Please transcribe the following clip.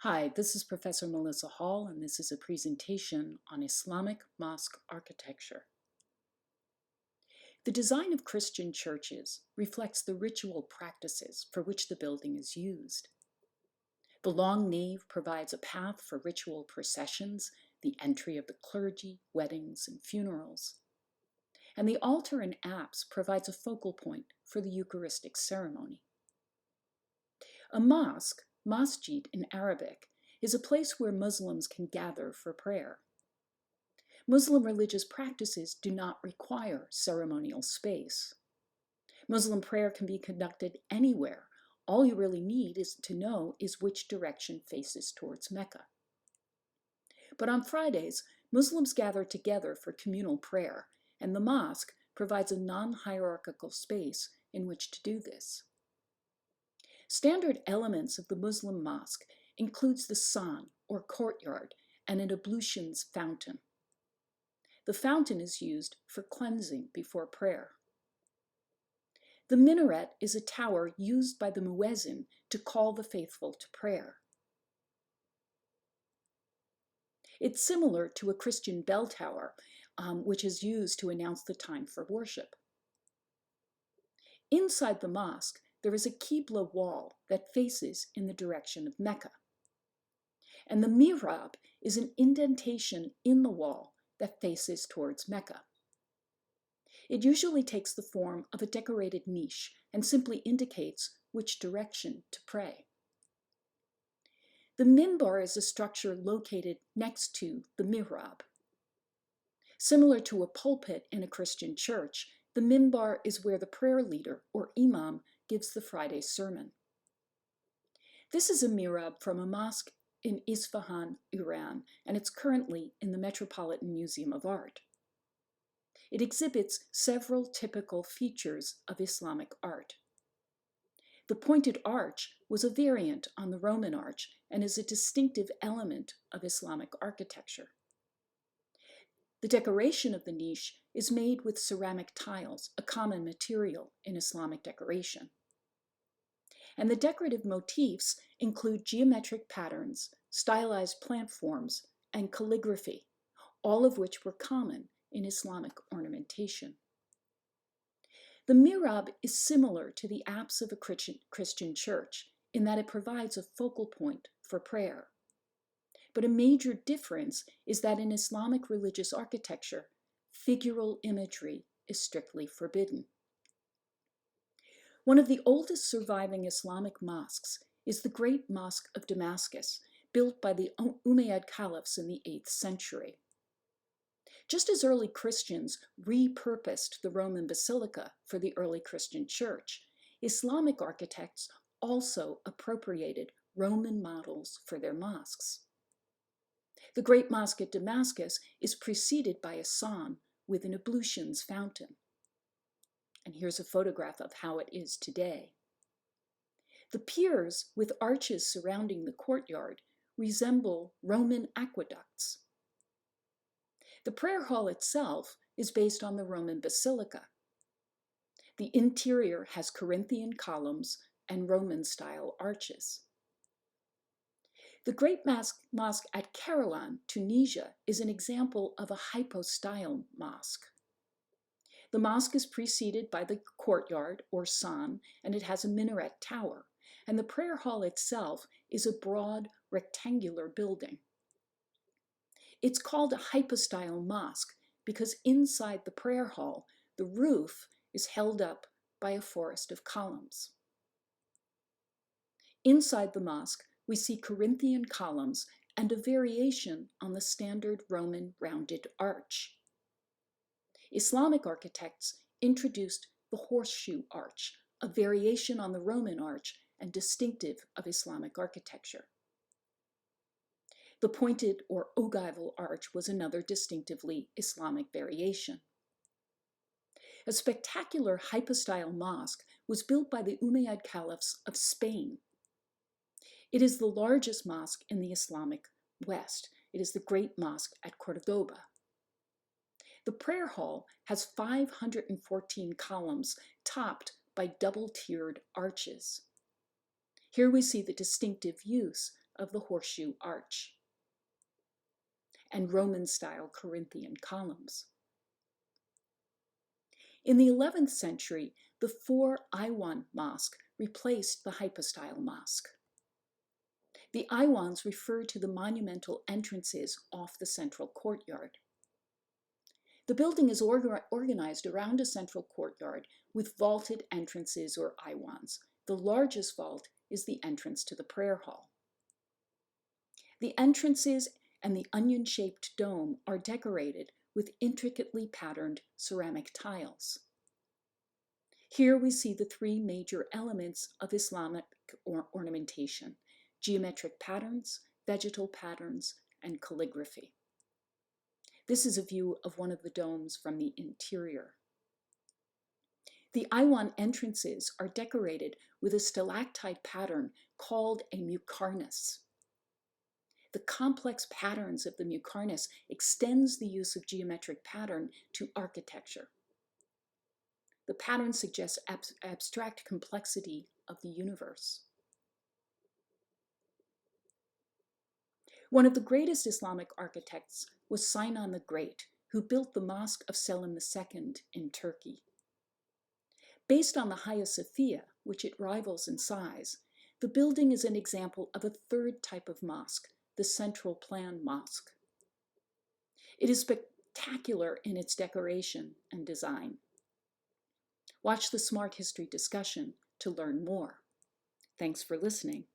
Hi, this is Professor Melissa Hall, and this is a presentation on Islamic mosque architecture. The design of Christian churches reflects the ritual practices for which the building is used. The long nave provides a path for ritual processions, the entry of the clergy, weddings, and funerals. And the altar and apse provides a focal point for the Eucharistic ceremony. A mosque, masjid in Arabic, is a place where Muslims can gather for prayer. Muslim religious practices do not require ceremonial space. Muslim prayer can be conducted anywhere. All you really need to know is which direction faces towards Mecca. But on Fridays, Muslims gather together for communal prayer, and the mosque provides a non-hierarchical space in which to do this. Standard elements of the Muslim mosque includes the san, or courtyard, and an ablutions fountain. The fountain is used for cleansing before prayer. The minaret is a tower used by the muezzin to call the faithful to prayer. It's similar to a Christian bell tower, which is used to announce the time for worship. Inside the mosque, there is a Qibla wall that faces in the direction of Mecca. And the mihrab is an indentation in the wall that faces towards Mecca. It usually takes the form of a decorated niche and simply indicates which direction to pray. The mimbar is a structure located next to the mihrab. Similar to a pulpit in a Christian church, the mimbar is where the prayer leader, or imam, gives the Friday sermon. This is a mihrab from a mosque in Isfahan, Iran, and it's currently in the Metropolitan Museum of Art. It exhibits several typical features of Islamic art. The pointed arch was a variant on the Roman arch and is a distinctive element of Islamic architecture. The decoration of the niche is made with ceramic tiles, a common material in Islamic decoration. And the decorative motifs include geometric patterns, stylized plant forms, and calligraphy, all of which were common in Islamic ornamentation. The mihrab is similar to the apse of a Christian church in that it provides a focal point for prayer. But a major difference is that in Islamic religious architecture, figural imagery is strictly forbidden. One of the oldest surviving Islamic mosques is the Great Mosque of Damascus, built by the Umayyad caliphs in the 8th century. Just as early Christians repurposed the Roman basilica for the early Christian church, Islamic architects also appropriated Roman models for their mosques. The Great Mosque at Damascus is preceded by a san with an ablutions fountain. And here's a photograph of how it is today. The piers with arches surrounding the courtyard resemble Roman aqueducts. The prayer hall itself is based on the Roman basilica. The interior has Corinthian columns and Roman-style arches. The Great Mosque at Karalan, Tunisia, is an example of a hypostyle mosque. The mosque is preceded by the courtyard, or san, and it has a minaret tower, and the prayer hall itself is a broad, rectangular building. It's called a hypostyle mosque because inside the prayer hall, the roof is held up by a forest of columns. Inside the mosque, we see Corinthian columns and a variation on the standard Roman rounded arch. Islamic architects introduced the horseshoe arch, a variation on the Roman arch and distinctive of Islamic architecture. The pointed or ogival arch was another distinctively Islamic variation. A spectacular hypostyle mosque was built by the Umayyad caliphs of Spain. It is the largest mosque in the Islamic West. It is the Great Mosque at Cordoba. The prayer hall has 514 columns topped by double-tiered arches. Here we see the distinctive use of the horseshoe arch, and Roman-style Corinthian columns. In the 11th century, the four Iwan mosque replaced the hypostyle mosque. The Iwans refer to the monumental entrances off the central courtyard. The building is organized around a central courtyard with vaulted entrances or Iwans. The largest vault is the entrance to the prayer hall. The entrances and the onion-shaped dome are decorated with intricately patterned ceramic tiles. Here we see the three major elements of Islamic ornamentation: geometric patterns, vegetal patterns, and calligraphy. This is a view of one of the domes from the interior. The Iwan entrances are decorated with a stalactite pattern called a muqarnas. The complex patterns of the muqarnas extends the use of geometric pattern to architecture. The pattern suggests abstract complexity of the universe. One of the greatest Islamic architects was Sinan the Great, who built the Mosque of Selim II in Turkey. Based on the Hagia Sophia, which it rivals in size, the building is an example of a third type of mosque, the central plan mosque. It is spectacular in its decoration and design. Watch the Smart History discussion to learn more. Thanks for listening.